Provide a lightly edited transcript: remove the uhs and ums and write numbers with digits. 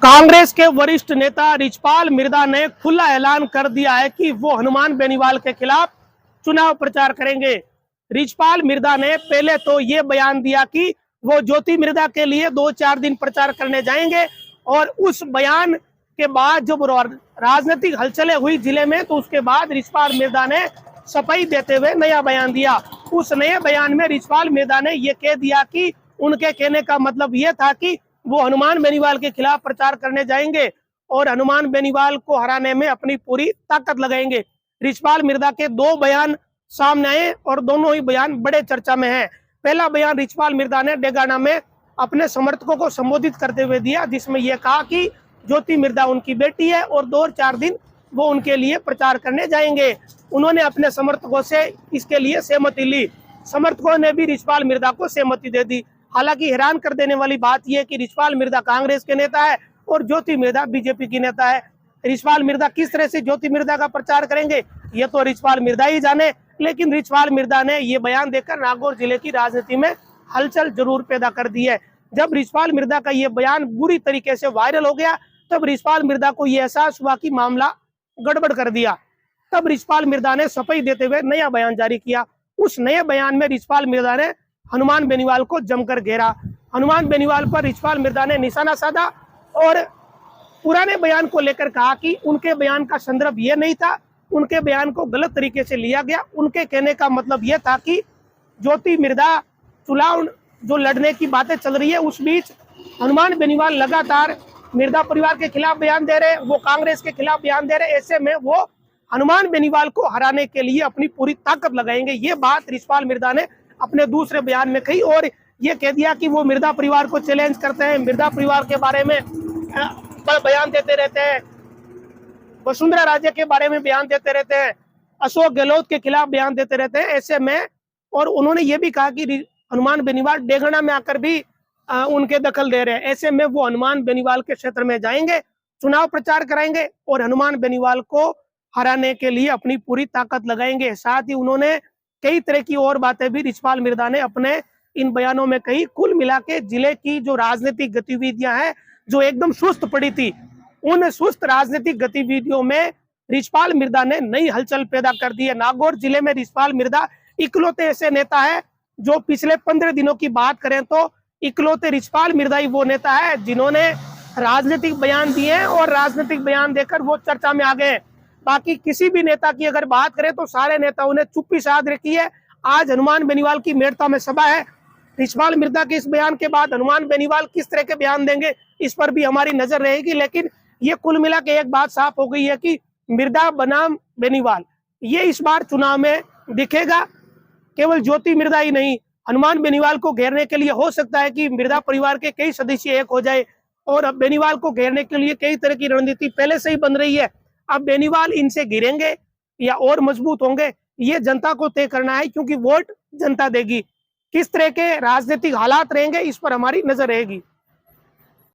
कांग्रेस के वरिष्ठ नेता रिचपाल मिर्दा ने खुला ऐलान कर दिया है कि वो हनुमान बेनीवाल के खिलाफ चुनाव प्रचार करेंगे। रिचपाल मिर्दा ने पहले तो ये बयान दिया कि वो ज्योति मिर्दा के लिए 2-4 दिन प्रचार करने जाएंगे और उस बयान के बाद जब राजनीतिक हलचलें हुई जिले में तो उसके बाद रिचपाल मिर्दा ने सफाई देते हुए नया बयान दिया। उस नए बयान में रिचपाल मिर्दा ने ये कह दिया कि उनके कहने का मतलब ये था कि वो हनुमान बेनीवाल के खिलाफ प्रचार करने जाएंगे और हनुमान बेनीवाल को हराने में अपनी पूरी ताकत लगाएंगे। रिचपाल मिर्दा के 2 बयान सामने आए और दोनों ही बयान बड़े चर्चा में हैं। पहला बयान रिचपाल मिर्दा ने डेगाना में अपने समर्थकों को संबोधित करते हुए दिया, जिसमें यह कहा कि ज्योति मिर्दा उनकी बेटी है और 2-4 दिन वो उनके लिए प्रचार करने जाएंगे। उन्होंने अपने समर्थकों से इसके लिए सहमति ली। समर्थकों ने भी रिचपाल मिर्दा को सहमति दे दी। हालांकि हैरान कर देने वाली बात यह कि रिचपाल मिर्दा कांग्रेस के नेता है और ज्योति मिर्दा बीजेपी की नेता है। रिचपाल मिर्दा किस तरह से ज्योति मिर्दा का प्रचार करेंगे ये तो रिचपाल मिर्दा ही जाने, लेकिन रिचपाल मिर्दा ने ये बयान देकर नागौर जिले की राजनीति में हलचल जरूर पैदा कर दी है। जब रिचपाल मिर्दा का ये बयान बुरी तरीके से वायरल हो गया तब रिचपाल मिर्दा को यह एहसास हुआ कि मामला गड़बड़ कर दिया। तब रिचपाल मिर्दा ने सफाई देते हुए नया बयान जारी किया। उस नए बयान में रिचपाल मिर्दा ने हनुमान बेनीवाल को जमकर घेरा। हनुमान बेनीवाल पर रिचपाल मिर्दा ने निशाना साधा और पुराने बयान को लेकर कहा कि उनके बयान का संदर्भ ये नहीं था, उनके बयान को गलत तरीके से लिया गया। उनके कहने का मतलब यह था कि ज्योति मिर्दा चुनाव जो लड़ने की बातें चल रही है उस बीच हनुमान बेनीवाल लगातार मिर्दा परिवार के खिलाफ बयान दे रहे, वो कांग्रेस के खिलाफ बयान दे रहे। ऐसे में वो हनुमान बेनीवाल को हराने के लिए अपनी पूरी ताकत लगाएंगे। ये बात रिचपाल मिर्दा ने अपने दूसरे बयान में कही और ये कह दिया कि वो मिर्दा परिवार को चैलेंज करते हैं, मिर्दा परिवार के बारे में बयान देते रहते हैं, वसुंधरा राजे के बारे में बयान देते रहते हैं, अशोक गहलोत के खिलाफ बयान देते रहते हैं। ऐसे में और उन्होंने ये भी कहा कि हनुमान बेनीवाल डेगना में आकर भी उनके दखल दे रहे हैं। ऐसे में वो हनुमान बेनीवाल के क्षेत्र में जाएंगे, चुनाव प्रचार कराएंगे और हनुमान बेनीवाल को हराने के लिए अपनी पूरी ताकत लगाएंगे। साथ ही उन्होंने कई तरह की और बातें भी रिचपाल मिर्दा ने अपने इन बयानों में कही। कुल मिला के जिले की जो राजनीतिक गतिविधियां हैं जो एकदम सुस्त पड़ी थी, उन सुस्त राजनीतिक गतिविधियों में रिचपाल मिर्दा ने नई हलचल पैदा कर दी है। नागौर जिले में रिचपाल मिर्दा इकलौते ऐसे नेता है जो पिछले 15 दिनों की बात करें तो इकलौते रिचपाल मिर्दा ही वो नेता है जिन्होंने राजनीतिक बयान दिए हैं और राजनीतिक बयान देकर वो चर्चा में आ गए। बाकी किसी भी नेता की अगर बात करें तो सारे नेताओं ने चुप्पी साध रखी है। आज हनुमान बेनीवाल की मेड़ता में सभा है। रिचपाल मिर्दा के इस बयान के बाद हनुमान बेनीवाल किस तरह के बयान देंगे इस पर भी हमारी नजर रहेगी। लेकिन ये कुल मिला के एक बात साफ हो गई है कि मिर्दा बनाम बेनीवाल ये इस बार चुनाव में दिखेगा। केवल ज्योति मिर्दा ही नहीं, हनुमान बेनीवाल को घेरने के लिए हो सकता है कि मिर्दा परिवार के कई सदस्य एक हो जाए और अब बेनीवाल को घेरने के लिए कई तरह की रणनीति पहले से ही बन रही है। अब बेनीवाल इनसे गिरेंगे या और मजबूत होंगे ये जनता को तय करना है, क्योंकि वोट जनता देगी। किस तरह के राजनीतिक हालात रहेंगे इस पर हमारी नजर रहेगी।